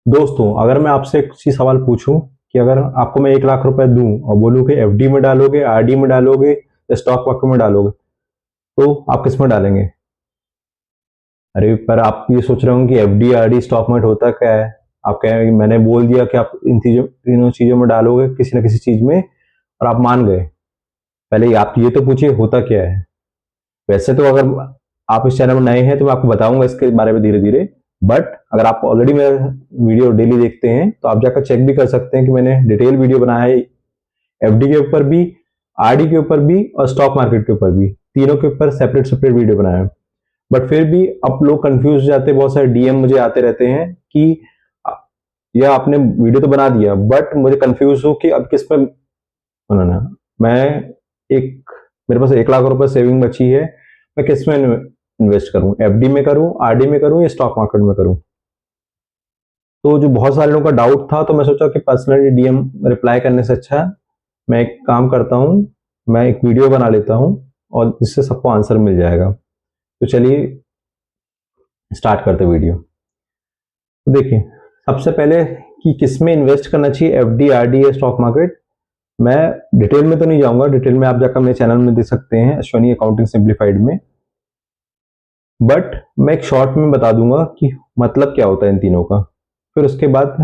दोस्तों, अगर मैं आपसे एक चीज सवाल पूछूं कि अगर आपको मैं 1 लाख रुपए दूं और बोलूं कि एफडी में डालोगे, आरडी में डालोगे या स्टॉक मार्केट में डालोगे, तो आप किस में डालेंगे? अरे पर आप ये सोच रहे हो कि एफडी आरडी स्टॉक मार्केट होता क्या है। आप कह रहे हैं कि मैंने बोल दिया कि आप इन चीजों तीनों चीजों में डालोगे किसी न किसी चीज में, और आप मान गए। पहले आप ये तो पूछिए होता क्या है। वैसे तो अगर आप इस चैनल में नए हैं तो मैं आपको बताऊंगा इसके बारे में धीरे धीरे। बट अगर आप ऑलरेडी मेरा वीडियो डेली देखते हैं तो आप जाकर चेक भी कर सकते हैं कि मैंने डिटेल वीडियो बनाया है एफडी के ऊपर भी, आरडी के ऊपर भी और स्टॉक मार्केट के ऊपर भी। तीनों के ऊपर सेपरेट सेपरेट वीडियो बनाया है। बट फिर भी अब लोग कंफ्यूज हो जाते हैं, बहुत सारे डीएम मुझे आते रहते हैं कि यह आपने वीडियो तो बना दिया बट मुझे कंफ्यूज हो कि अब किस पर बनाना। मैं एक मेरे पास 1 लाख रुपए सेविंग बची है, मैं किस में इन्वेस्ट करूं? एफडी में करूं, आरडी में करूं या स्टॉक मार्केट में करूं? तो जो बहुत सारे लोगों का डाउट था, तो मैं सोचा कि पर्सनली डीएम रिप्लाई करने से अच्छा मैं एक काम करता हूं, मैं एक वीडियो बना लेता हूं और जिससे सबको आंसर मिल जाएगा। तो चलिए स्टार्ट करते वीडियो। तो देखिए, सबसे पहले कि किस में इन्वेस्ट करना चाहिए, एफडी आरडी या स्टॉक मार्केट। मैं डिटेल में तो नहीं जाऊंगा, डिटेल में आप जाकर मेरे चैनल में देख सकते हैं, अश्वनी अकाउंटिंग सिंप्लीफाइड में। बट मैं एक शॉर्ट में बता दूंगा कि मतलब क्या होता है इन तीनों का, फिर उसके बाद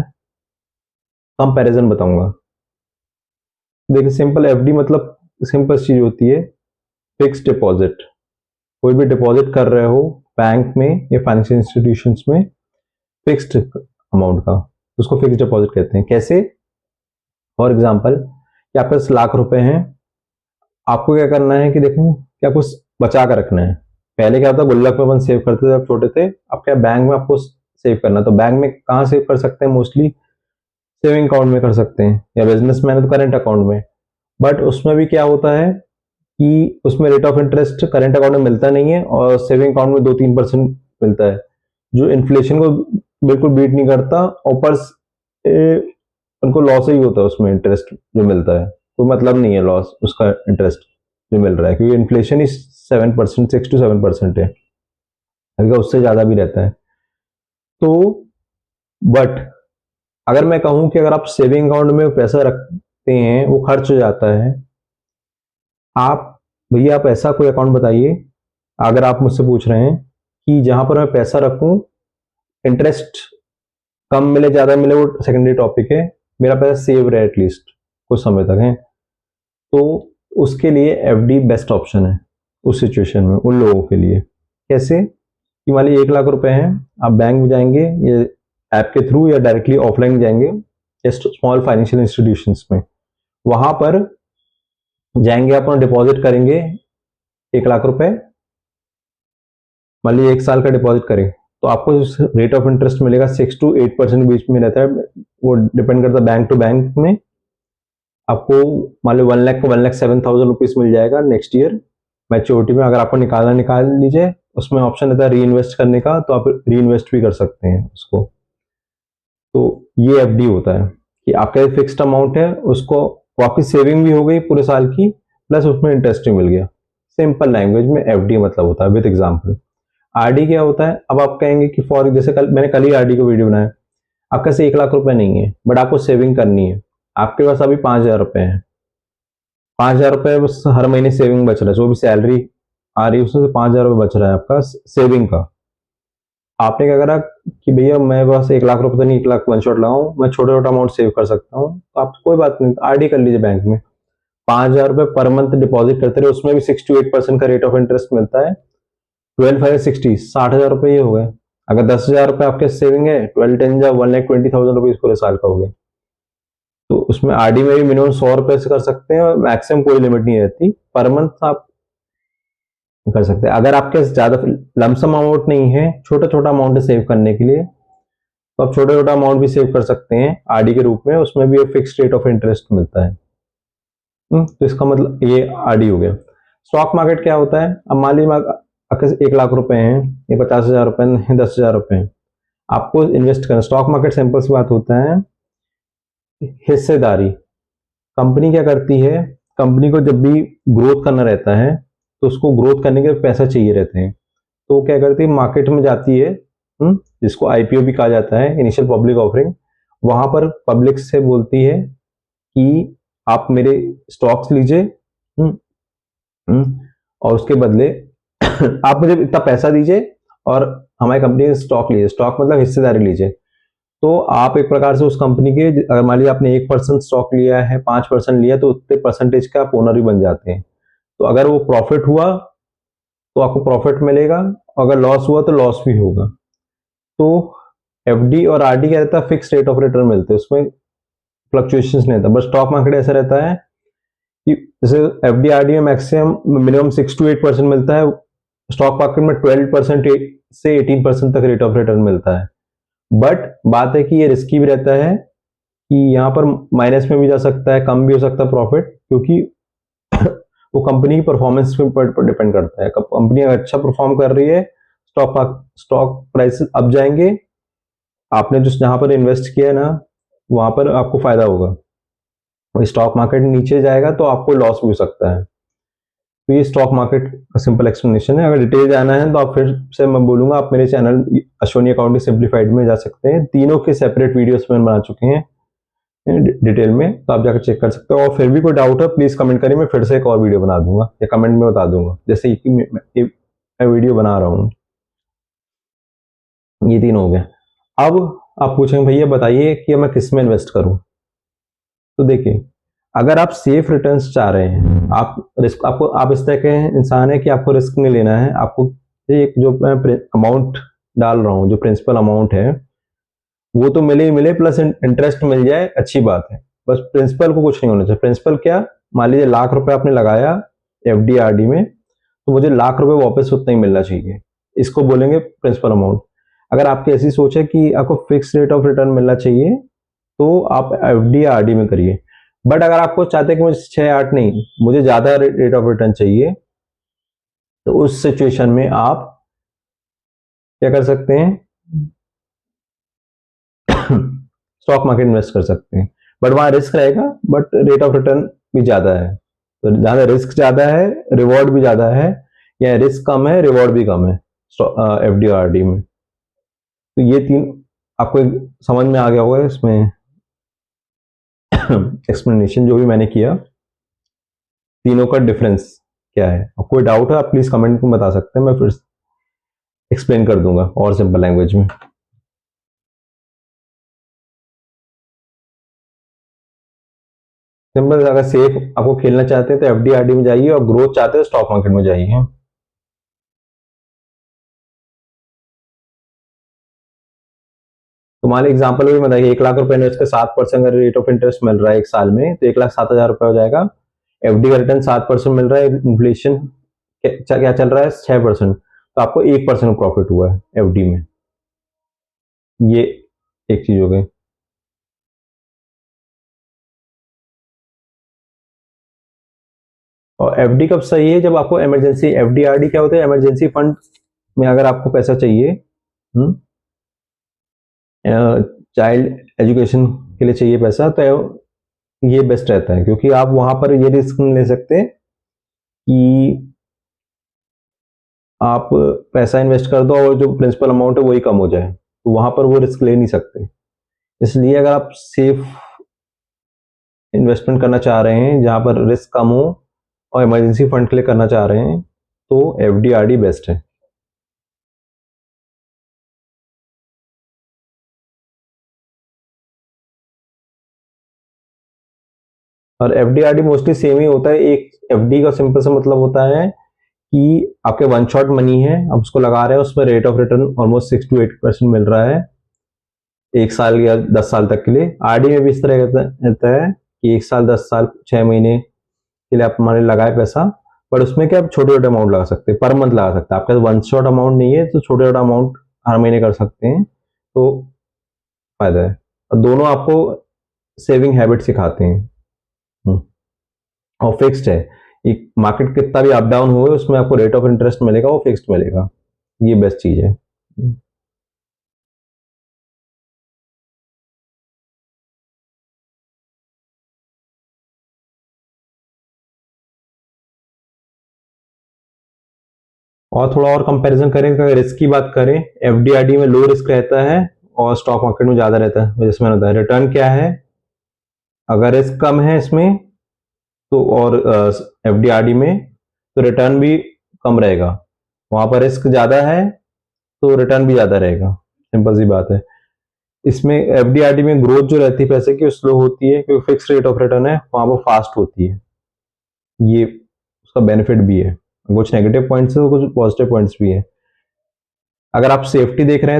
कंपैरिजन बताऊंगा। देखिए, सिंपल एफडी मतलब सिंपल चीज होती है, फिक्स डिपॉजिट। कोई भी डिपॉजिट कर रहे हो बैंक में या फाइनेंशियल इंस्टीट्यूशंस में, फिक्स्ड अमाउंट का, उसको फिक्स डिपॉजिट कहते हैं। कैसे? फॉर एग्जाम्पल कि आपके पास लाख रुपए हैं, आपको क्या करना है कि देखो क्या कुछ बचा कर रखना है। पहले क्या होता गुल्लक में अपन सेव करते थे जब छोटे थे, अब क्या बैंक में आपको सेव करना है। तो बैंक में कहाँ सेव कर सकते हैं? मोस्टली सेविंग अकाउंट में कर सकते हैं, या बिजनेसमैन है तो करेंट अकाउंट में। बट उसमें भी क्या होता है कि उसमें rate of interest current account में मिलता नहीं है और सेविंग अकाउंट में 2-3% मिलता है, जो इन्फ्लेशन को बिल्कुल बीट नहीं करता। ऊपर उनको लॉस ही होता है उसमें, इंटरेस्ट जो मिलता है कोई मतलब नहीं है लॉस उसका, इंटरेस्ट जो मिल रहा है, क्योंकि इन्फ्लेशन ही 7%, 6 to 7% है, अगर उससे ज्यादा भी रहता है। तो बट अगर मैं कहूं कि अगर आप सेविंग अकाउंट में पैसा रखते हैं वो खर्च हो जाता है, आप भैया आप ऐसा कोई अकाउंट बताइए, अगर आप मुझसे पूछ रहे हैं कि जहां पर मैं पैसा रखूं, इंटरेस्ट कम मिले ज्यादा मिले वो सेकेंडरी टॉपिक है, मेरा पैसा सेव रहे एटलीस्ट कुछ समय तक है, तो उसके लिए एफडी बेस्ट ऑप्शन है उस सिचुएशन में, उन लोगों के लिए। कैसे? कि मान लीजिए 1 लाख रुपए हैं, आप बैंक में जाएंगे ये ऐप के थ्रू या डायरेक्टली ऑफलाइन जाएंगे स्मॉल फाइनेंशियल इंस्टीट्यूशंस में, वहां पर जाएंगे, अपना डिपॉजिट करेंगे 1 लाख रुपए, मान लीजिए 1 साल का डिपॉजिट करें, तो आपको रेट ऑफ इंटरेस्ट मिलेगा 6 to 8% बीच में रहता है, वो डिपेंड करता है बैंक टू बैंक में। आपको मान लो 1 लाख को 1,07,000 रुपीज मिल जाएगा नेक्स्ट ईयर मैच्योरिटी में। अगर आपको निकालना निकाल लीजिए, उसमें ऑप्शन रहता है री इन्वेस्ट करने का, तो आप री इन्वेस्ट भी कर सकते हैं उसको। तो ये एफडी होता है कि आपका फिक्स्ड अमाउंट है, उसको आपकी सेविंग भी हो गई पूरे साल की, प्लस उसमें इंटरेस्ट भी मिल गया। सिंपल लैंग्वेज में एफडी मतलब होता है विद एग्जाम्पल। आरडी क्या होता है? अब आप कहेंगे कि फॉर जैसे मैंने कल ही आरडी को वीडियो बनाया, आपके पास 1 लाख रुपए नहीं है बट आपको सेविंग करनी है, आपके पास अभी 5,000 रुपए है, 5,000 रुपए बस हर महीने सेविंग बच रहा है, जो भी सैलरी आ रही है उसमें से 5,000 रुपए बच रहा है आपका सेविंग का। आपने क्या करा कि भैया मैं बस 1 लाख रुपए तो नहीं, 1 लाख वन शॉट लगाऊं, मैं छोटा छोटा अमाउंट सेव कर सकता हूँ, तो आप कोई बात नहीं, आरडी कर लीजिए बैंक में। 5,000 रुपए पर मंथ डिपॉजिट करते रहे, उसमें भी 6 to 8% का रेट ऑफ इंटरेस्ट मिलता है। 12 5 60 60,000 रुपए ये हो गए। अगर 10,000 रुपए आपके सेविंग है, 12 10 जा 1,20,000 रुपीज पूरे साल का हो गया। तो उसमें आरडी में भी मिनिमम 100 रुपए से कर सकते हैं और मैक्सिमम कोई लिमिट नहीं रहती, पर मंथ आप कर सकते हैं। अगर आपके ज्यादा लमसम अमाउंट नहीं है, छोटा छोटा अमाउंट है सेव करने के लिए, तो आप छोटा छोटा अमाउंट भी सेव कर सकते हैं आरडी के रूप में, उसमें भी एक फिक्स रेट ऑफ इंटरेस्ट मिलता है। तो इसका मतलब ये आरडी हो गया। स्टॉक मार्केट क्या होता है? अब मान लीजिए आपके 1 लाख रुपए हैं, ये 50,000 रुपए हैं, 10,000 रुपए हैं, आपको इन्वेस्ट करना। स्टॉक मार्केट सिंपल सी बात होता है, हिस्सेदारी। कंपनी क्या करती है, कंपनी को जब भी ग्रोथ करना रहता है तो उसको ग्रोथ करने के पैसा चाहिए रहते हैं, तो वो क्या करती है, मार्केट में जाती है जिसको आईपीओ भी कहा जाता है, इनिशियल पब्लिक ऑफरिंग। वहां पर पब्लिक से बोलती है कि आप मेरे स्टॉक्स लीजिए, और उसके बदले आप मुझे इतना पैसा दीजिए और हमारी कंपनी से स्टॉक लीजिए। स्टॉक मतलब हिस्सेदारी लीजिए। तो आप एक प्रकार से उस कंपनी के, अगर मान लीजिए आपने 1% स्टॉक लिया है, 5% लिया, तो उतने परसेंटेज का आप ओनर भी बन जाते हैं। तो अगर वो प्रॉफिट हुआ तो आपको प्रॉफिट मिलेगा, अगर लॉस हुआ तो लॉस भी होगा। तो एफडी और आरडी क्या रहता है, फिक्स रेट ऑफ रिटर्न मिलते हैं, उसमें फ्लक्चुएशंस नहीं रहता। बट स्टॉक मार्केट ऐसा रहता है कि जैसे एफडी आरडी में मैक्सिमम मिनिमम 6 to 8% मिलता है, स्टॉक मार्केट में 12% से 18% तक रेट ऑफ रिटर्न मिलता है। बट बात है कि ये रिस्की भी रहता है कि यहाँ पर माइनस में भी जा सकता है, कम भी हो सकता है प्रॉफिट, क्योंकि वो कंपनी की परफॉर्मेंस पर डिपेंड करता है। कंपनी अगर अच्छा परफॉर्म कर रही है, स्टॉक प्राइसेस अप जाएंगे, आपने जो जहां पर इन्वेस्ट किया है ना, वहां पर आपको फायदा होगा। और स्टॉक मार्केट नीचे जाएगा तो आपको लॉस भी हो सकता है। तो ये स्टॉक मार्केट का सिंपल एक्सप्लेनेशन है। अगर डिटेल जाना है तो आप फिर से मैं बोलूंगा, आप मेरे चैनल अश्वनी अकाउंटिंग सिंप्लीफाइड में जा सकते हैं। तीनों के सेपरेट वीडियोस में बना चुके हैं डिटेल में, तो आप जाकर चेक कर सकते हो। और फिर भी कोई डाउट है प्लीज कमेंट करिए, मैं फिर से एक और वीडियो बना दूंगा या कमेंट में बता दूंगा, जैसे कि मैं वीडियो बना रहा हूँ। ये तीन हो गया। अब आप पूछेंगे भैया बताइए कि मैं किस में इन्वेस्ट करूं। तो देखिए, अगर आप सेफ रिटर्न्स चाह रहे हैं, आप रिस्क, आपको, आप इस तरह के इंसान है कि आपको रिस्क नहीं लेना है, आपको एक जो मैं अमाउंट डाल रहा हूँ, जो प्रिंसिपल अमाउंट है, वो तो मिले ही मिले, प्लस इंटरेस्ट मिल जाए, अच्छी बात है। बस प्रिंसिपल को कुछ नहीं होना चाहिए। प्रिंसिपल क्या, मान लीजिए ₹1,00,000 आपने लगाया एफडी आरडी में, तो मुझे ₹1,00,000 वापस उतना ही मिलना चाहिए, इसको बोलेंगे प्रिंसिपल अमाउंट। अगर आपकी ऐसी सोच है कि आपको फिक्स रेट ऑफ रिटर्न मिलना चाहिए, तो आप एफडी आरडी में करिए। बट अगर आपको चाहते हैं कि मुझे 6-8 नहीं, मुझे ज्यादा रेट ऑफ रिटर्न चाहिए, तो उस सिचुएशन में आप क्या कर सकते हैं, स्टॉक मार्केट इन्वेस्ट कर सकते हैं। बट वहां रिस्क रहेगा, बट रेट ऑफ रिटर्न भी ज्यादा है। तो ज्यादा रिस्क ज्यादा है, रिवॉर्ड भी ज्यादा है, या रिस्क कम है, रिवॉर्ड भी कम है एफडी और आरडी में। तो ये तीन आपको समझ में आ गया होगा इसमें एक्सप्लेनेशन जो भी मैंने किया, तीनों का डिफरेंस क्या है। और कोई डाउट है आप प्लीज कमेंट में बता सकते हैं, मैं फिर एक्सप्लेन कर दूंगा और सिंपल लैंग्वेज में। सिंपल, अगर सेफ आपको खेलना चाहते हैं तो एफडी आरडी में जाइए, और ग्रोथ चाहते हैं स्टॉक मार्केट में जाइए। तो मान लीजिए एग्जाम्पल भी बताइए, ₹1,00,000 इन्वेस्ट कर 7% अगर रेट ऑफ इंटरेस्ट मिल रहा है एक साल में, तो ₹1,07,000 हो जाएगा। एफडी का रिटर्न 7% मिल रहा है, इन्फ्लेशन क्या चल रहा है, 6%, तो आपको 1% प्रॉफिट हुआ है एफडी में। ये एक चीज हो गई। और एफडी कब सही है, जब आपको इमरजेंसी, एफडी आरडी क्या होता है, इमरजेंसी फंड में अगर आपको पैसा चाहिए, चाइल्ड एजुकेशन के लिए चाहिए पैसा, तो ये बेस्ट रहता है, क्योंकि आप वहां पर ये रिस्क नहीं ले सकते कि आप पैसा इन्वेस्ट कर दो और जो प्रिंसिपल अमाउंट है वही कम हो जाए, तो वहां पर वो रिस्क ले नहीं सकते। इसलिए अगर आप सेफ इन्वेस्टमेंट करना चाह रहे हैं जहां पर रिस्क कम हो और इमरजेंसी फंड के लिए करना चाह रहे हैं, तो एफडी आरडी बेस्ट है। और एफडी आरडी मोस्टली सेम ही होता है। एक एफडी का सिंपल सा मतलब होता है कि आपके वन शॉट मनी है, आप उसको लगा रहे हैं, उसमें rate of return almost 6 to 8% मिल रहा है एक साल या 10 साल तक के लिए। आरडी में भी इस तरह रहता है कि 1 साल, 10 साल, 6 महीने के लिए आप हमारे लगाए पैसा। बट उसमें क्या, आप छोटे छोटे अमाउंट लगा सकते हैं, पर मंथ लगा सकते हैं। आपका वन शॉट अमाउंट नहीं है, तो छोटे छोटे अमाउंट हर महीने कर सकते हैं, तो फायदा है। और दोनों आपको सेविंग हैबिट सिखाते हैं। हम्म। और फिक्स्ड है, एक मार्केट कितना भी अप डाउन हुए उसमें आपको रेट ऑफ इंटरेस्ट मिलेगा, वो फिक्स्ड मिलेगा। ये बेस्ट चीज है। और थोड़ा और कंपैरिजन करें, अगर रिस्क की बात करें, एफडीआरडी में लो रिस्क रहता है और स्टॉक मार्केट में ज़्यादा रहता है। जैसे मैंने बताया, रिटर्न क्या है, अगर रिस्क कम है इसमें तो, और एफडीआरडी में तो रिटर्न भी कम रहेगा। वहां पर रिस्क ज़्यादा है तो रिटर्न भी ज़्यादा रहेगा, सिंपल सी बात है। इसमें एफडीआरडी में ग्रोथ जो रहती है पैसे की स्लो होती है, क्योंकि फिक्स रेट ऑफ रिटर्न है, वहां पर फास्ट होती है। ये उसका बेनिफिट भी है। कुछ नेगेटिव पॉइंट्स है, कुछ पॉजिटिव पॉइंट्स भी है। अगर आप सेफ्टी देख रहे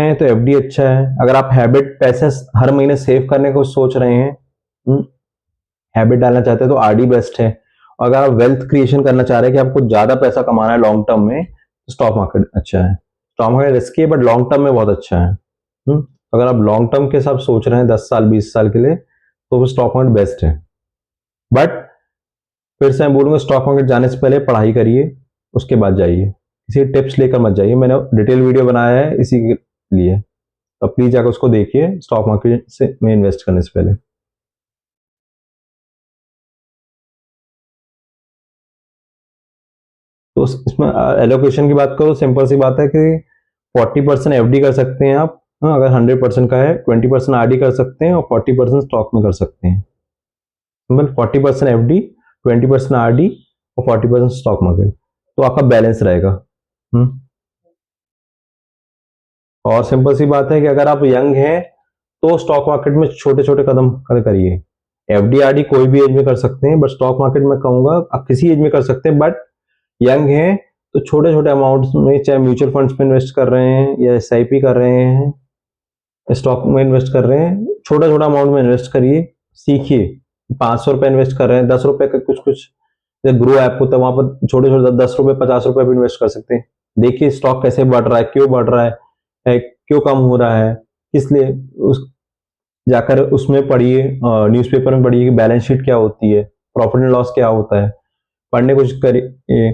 हैं तो एफडी अच्छा है। अगर आप हैबिट पैसे हर महीने सेव करने को सोच रहे हैं, हैबिट डालना चाहते हैं, तो आरडी बेस्ट है। और अगर आप वेल्थ क्रिएशन करना चाह रहे हैं कि आपको ज्यादा पैसा कमाना है लॉन्ग टर्म में, तो स्टॉक मार्केट अच्छा है। स्टॉक मार्केट रिस्की है बट लॉन्ग टर्म में बहुत अच्छा है। अगर आप लॉन्ग टर्म के साथ सोच रहे हैं 10 साल 20 साल के लिए, तो स्टॉक मार्केट बेस्ट है। बट फिर से मैं बोलूंगा, स्टॉक मार्केट जाने से पहले पढ़ाई करिए, उसके बाद जाइए। किसी टिप्स लेकर मत जाइए। मैंने डिटेल वीडियो बनाया है इसी के लिए, तो प्लीज जाकर उसको देखिए स्टॉक मार्केट से में इन्वेस्ट करने से पहले। तो इसमें एलोकेशन की बात करो, सिंपल सी बात है कि 40% एफडी कर सकते हैं आप। अगर 100% का है, 20% आरडी कर सकते हैं और 40% स्टॉक में कर सकते हैं। मतलब 40% एफडी, 20% आरडी और 40% स्टॉक मार्केट, तो आपका बैलेंस रहेगा। हम्म। और सिंपल सी बात है कि अगर आप यंग हैं तो स्टॉक मार्केट में छोटे छोटे कदम करिए। एफडी आरडी कोई भी एज में कर सकते हैं, बट स्टॉक मार्केट में कहूंगा आप किसी एज में कर सकते हैं, बट यंग हैं तो छोटे छोटे अमाउंट में, चाहे म्यूचुअल फंड्स में इन्वेस्ट कर रहे हैं या एसआईपी कर रहे हैं, स्टॉक में इन्वेस्ट कर रहे हैं, छोटा छोटा अमाउंट में इन्वेस्ट करिए। सीखिए, 500 रुपए इन्वेस्ट कर रहे हैं, 10 रुपए का कुछ कुछ ग्रो ऐप होता है, वहां पर छोटे छोटे 10 रुपए 50 रुपए भी इन्वेस्ट कर सकते हैं। देखिए स्टॉक कैसे बढ़ रहा है, क्यों बढ़ रहा है, क्यों कम हो रहा है, किस लिए। उस जाकर उसमें पढ़िए, न्यूज़पेपर में पढ़िए कि बैलेंस शीट क्या होती है, प्रॉफिट एंड लॉस क्या होता है, पढ़ने की कोशिश करिए।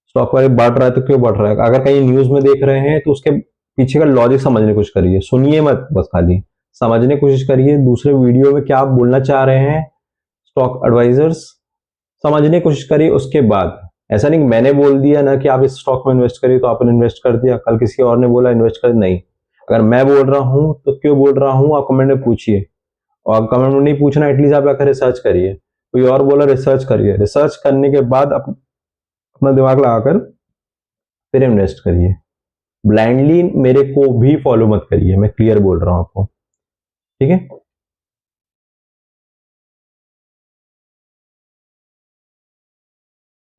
स्टॉक मार्केट बढ़ रहा है तो क्यों बढ़ रहा है, अगर कहीं न्यूज में देख रहे हैं तो उसके पीछे का लॉजिक समझने की कोशिश करिए। सुनिए मत बस, खाली समझने की कोशिश करिए दूसरे वीडियो में क्या आप बोलना चाह रहे हैं। स्टॉक एडवाइजर्स समझने की कोशिश करिए। उसके बाद ऐसा नहीं कि मैंने बोल दिया ना कि आप इस स्टॉक में इन्वेस्ट करिए तो आपने इन्वेस्ट कर दिया, कल किसी और ने बोला इन्वेस्ट कर, नहीं। अगर मैं बोल रहा हूं तो क्यों बोल रहा हूं आप कमेंट में पूछिए। और कमेंट में नहीं पूछना, एटलीस्ट आप आकर रिसर्च करिए। कोई और बोला रिसर्च करिए, रिसर्च करने के बाद अपना दिमाग लगाकर फिर इन्वेस्ट करिए। ब्लाइंडली मेरे को भी फॉलो मत करिए, मैं क्लियर बोल रहा हूं आपको, ठीक है।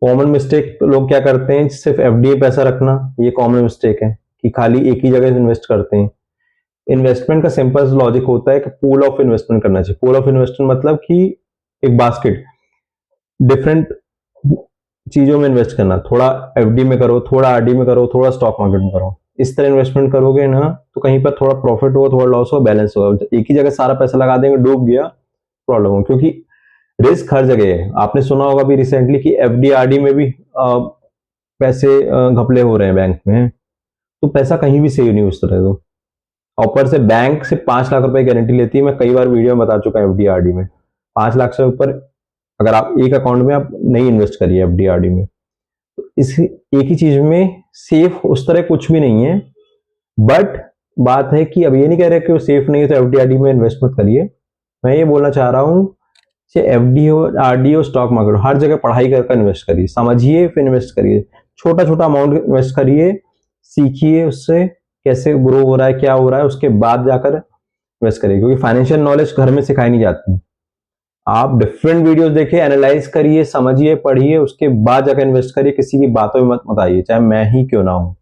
कॉमन मिस्टेक लोग क्या करते हैं, सिर्फ एफडी पैसा रखना, ये कॉमन मिस्टेक है कि खाली एक ही जगह इन्वेस्ट करते हैं। इन्वेस्टमेंट का सिंपल लॉजिक होता है कि पूल ऑफ इन्वेस्टमेंट करना चाहिए। पूल ऑफ इन्वेस्टमेंट मतलब कि एक बास्केट, डिफरेंट चीजों में इन्वेस्ट करना, थोड़ा एफडी में करो, थोड़ा आरडी में करो, थोड़ा स्टॉक मार्केट में करो। इस तरह इन्वेस्टमेंट करोगे ना तो कहीं पर थोड़ा प्रॉफिट हो, थोड़ा लॉस हो, बैलेंस होगा। एक ही जगह सारा पैसा लगा देंगे, डूब गया, प्रॉब्लम हो। क्योंकि रिस्क हर जगह है। आपने सुना होगा भी रिसेंटली कि एफडी आरडी में भी पैसे घपले हो रहे हैं बैंक में, तो पैसा कहीं भी सेव नहीं उस तरह। तो ऊपर से बैंक से 5 लाख रुपए गारंटी लेती है। मैं कई बार वीडियो में बता चुका हूं एफडी आरडी में 5 लाख से ऊपर अगर आप एक अकाउंट में आप नहीं इन्वेस्ट करिए एफडी आरडी में। तो इस एक ही चीज में सेफ उस तरह कुछ भी नहीं है। बट बात है कि अब ये नहीं कह रहे कि वो सेफ नहीं है तो एफडी आरडी में इन्वेस्ट मत करिए। मैं ये बोलना चाह रहा हूँ, चाहे एफडी हो, आरडी हो, स्टॉक मार्केट हो, हर जगह पढ़ाई कर इन्वेस्ट करिए, समझिए फिर इन्वेस्ट करिए। छोटा छोटा अमाउंट इन्वेस्ट करिए, सीखिए उससे कैसे ग्रो हो रहा है, क्या हो रहा है, उसके बाद जाकर इन्वेस्ट करिए। क्योंकि फाइनेंशियल नॉलेज घर में सिखाई नहीं जाती। आप डिफरेंट वीडियोस देखिए, एनालाइज करिए, समझिए, पढ़िए, उसके बाद जाकर इन्वेस्ट करिए। किसी की बातों में मत आइए, चाहे मैं ही क्यों ना हूं।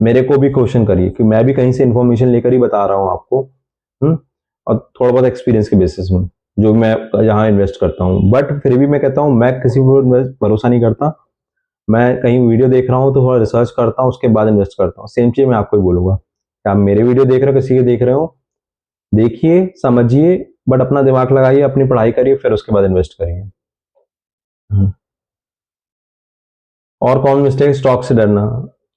मेरे को भी क्वेश्चन करिए कि मैं भी कहीं से इंफॉर्मेशन लेकर ही बता रहा हूं आपको। और थोड़ा बहुत एक्सपीरियंस के बेसिस में जो मैं यहाँ इन्वेस्ट करता हूँ। बट फिर भी मैं कहता हूँ, मैं किसी को भरोसा नहीं करता। मैं कहीं वीडियो देख रहा हूँ तो थोड़ा रिसर्च करता हूँ, उसके बाद इन्वेस्ट करता हूँ। सेम चीज मैं आपको ही बोलूंगा कि आप मेरे वीडियो देख रहे हो, किसी के देख रहे हो, देखिए, समझिए, बट अपना दिमाग लगाइए, अपनी पढ़ाई करिए, फिर उसके बाद इन्वेस्ट करिए। और कौन मिस्टेक, स्टॉक से डरना।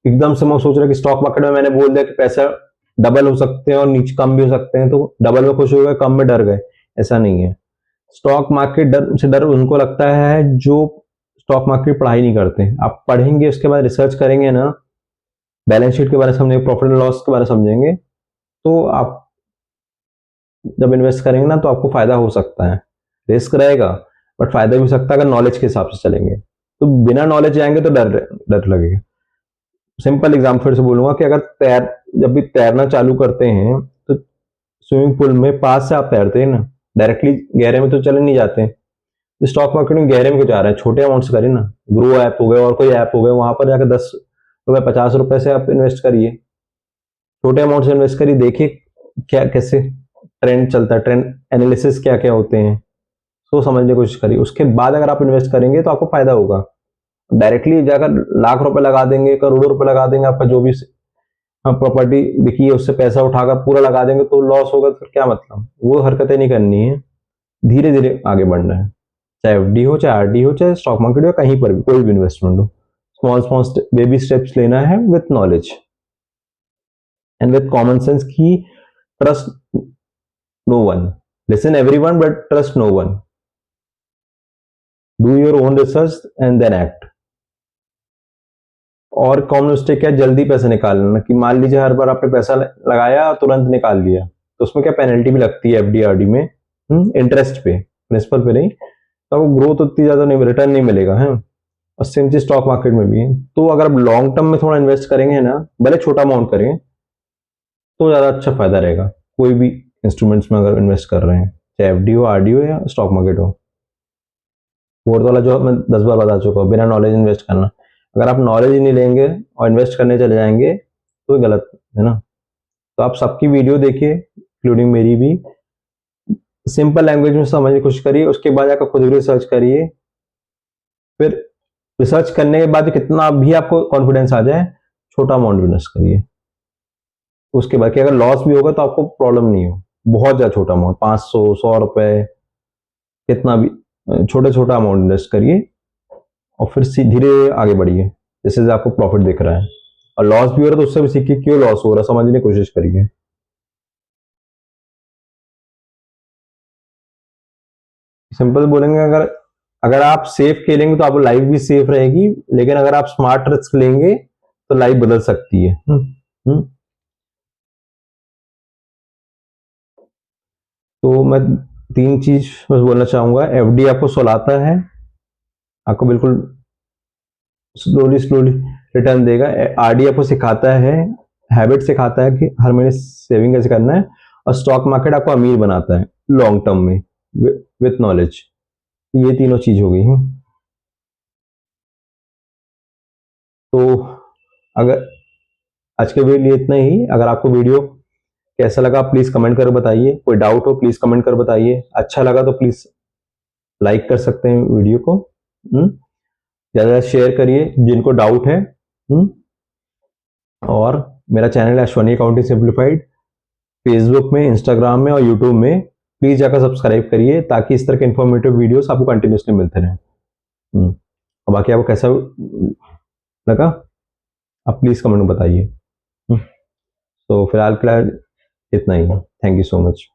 एकदम से मैं सोच रहा कि स्टॉक मार्केट में मैंने बोल दिया कि पैसा डबल हो सकते हैं और नीचे कम भी हो सकते हैं, तो डबल में खुश हो गए, कम में डर गए। ऐसा नहीं है। स्टॉक मार्केट डर से डर उनको लगता है जो स्टॉक मार्केट की पढ़ाई नहीं करते। आप पढ़ेंगे, उसके बाद रिसर्च करेंगे ना, बैलेंस शीट के बारे में समझेंगे, प्रॉफिट एंड लॉस के बारे में समझेंगे, तो आप जब इन्वेस्ट करेंगे ना तो आपको फायदा हो सकता है। रिस्क रहेगा बट फायदा भी हो सकता है अगर नॉलेज के हिसाब से चलेंगे। तो बिना नॉलेज जाएंगे तो डर डर लगेगा। सिंपल एग्जाम्पल फिर से बोलूंगा कि अगर जब भी तैरना चालू करते हैं तो स्विमिंग पूल में पास से आप तैरते हैं ना, डायरेक्टली गहरे में तो चले नहीं जाते। तो स्टॉक मार्केट में गहरे में क्यों जा रहे हैं, छोटे अमाउंट से करिए ना। ग्रो ऐप हो गए और कोई ऐप हो गए, वहां पर जाकर 10 रुपए 50 रुपए से आप इन्वेस्ट करिए, छोटे अमाउंट से इन्वेस्ट करिए, देखिए क्या कैसे ट्रेंड चलता है, ट्रेंड एनालिसिस क्या क्या होते हैं, तो समझने की कोशिश करिए। उसके बाद अगर आप इन्वेस्ट करेंगे तो आपको फायदा होगा। डायरेक्टली जाकर लाख रुपए लगा देंगे, करोड़ों रुपए लगा देंगे, आपका जो भी प्रॉपर्टी बिकी है उससे पैसा उठाकर पूरा लगा देंगे तो लॉस होगा, तो क्या मतलब। वो हरकतें नहीं करनी है, धीरे धीरे आगे बढ़ना है। चाहे एफडी हो, चाहे आरडी हो, चाहे स्टॉक मार्केट हो, कहीं पर भी कोई भी इन्वेस्टमेंट हो, स्मॉल स्मॉल बेबी स्टेप्स लेना है with knowledge and with common sense की trust no one, listen everyone but trust no one, do your own research and then act. और कॉमन मिस्टेक क्या है, जल्दी पैसे निकालना, कि मान लीजिए हर बार आपने पैसा लगाया और तुरंत निकाल लिया, तो उसमें क्या पेनल्टी भी लगती है एफडी आरडी में, इंटरेस्ट पे, प्रिंसिपल पे नहीं, तो आपको ग्रोथ उतनी ज्यादा नहीं, रिटर्न नहीं मिलेगा है। और सेम चीज स्टॉक मार्केट में भी है। तो अगर आप लॉन्ग टर्म में थोड़ा इन्वेस्ट करेंगे ना, भले छोटा अमाउंट करें, तो ज्यादा अच्छा फायदा रहेगा। कोई भी इंस्ट्रूमेंट्स में अगर इन्वेस्ट कर रहे हैं, चाहे एफडी हो, आरडी हो, या स्टॉक मार्केट हो। फोर्थ वाला जो मैं 10 बार बता चुका हूँ, बिना नॉलेज इन्वेस्ट करना। अगर आप नॉलेज ही नहीं लेंगे और इन्वेस्ट करने चले जाएंगे तो गलत है ना। तो आप सबकी वीडियो देखिए, इंक्लूडिंग मेरी भी, सिंपल लैंग्वेज में समझने की कोशिश करिए, उसके बाद जाकर खुद भी रिसर्च करिए। फिर रिसर्च करने के बाद कितना भी आपको कॉन्फिडेंस आ जाए, छोटा अमाउंट इन्वेस्ट करिए। उसके बाद कि अगर लॉस भी होगा तो आपको प्रॉब्लम नहीं हो। बहुत ज्यादा छोटा अमाउंट, 500 100 रुपए, कितना भी छोटा छोटा अमाउंट इन्वेस्ट करिए और फिर धीरे आगे बढ़िए, जैसे आपको प्रॉफिट दिख रहा है। और लॉस भी हो रहा है तो उससे भी सीखिए क्यों लॉस हो रहा है, समझने की कोशिश करिए। सिंपल बोलेंगे, अगर अगर आप सेफ खेलेंगे तो आपकी लाइफ भी सेफ रहेगी, लेकिन अगर आप स्मार्ट रिस्क लेंगे तो लाइफ बदल सकती है। तो मैं 3 चीज बस बोलना चाहूंगा। एफडी आपको सुलाता है, आपको बिल्कुल स्लोली स्लोली रिटर्न देगा। आरडी आपको सिखाता है, हैबिट सिखाता है कि हर महीने सेविंग कैसे करना है। और स्टॉक मार्केट आपको अमीर बनाता है लॉन्ग टर्म में विथ नॉलेज। ये तीनों चीज हो गई हैं। तो अगर आज के वीडियो लिए इतना ही। अगर आपको वीडियो कैसा लगा प्लीज कमेंट कर बताइए, कोई डाउट हो प्लीज कमेंट कर बताइए, अच्छा लगा तो प्लीज लाइक कर सकते हैं वीडियो को, ज्यादा शेयर करिए जिनको डाउट है। और मेरा चैनल है अश्वनी अकाउंटिंग सिंप्लीफाइड, फेसबुक में, इंस्टाग्राम में और यूट्यूब में, प्लीज जाकर सब्सक्राइब करिए ताकि इस तरह के इन्फॉर्मेटिव वीडियोस आपको कंटिन्यूसली मिलते रहें। और बाकी आपको कैसा लगा आप प्लीज कमेंट में बताइए। तो फिलहाल इतना ही, थैंक यू सो मच।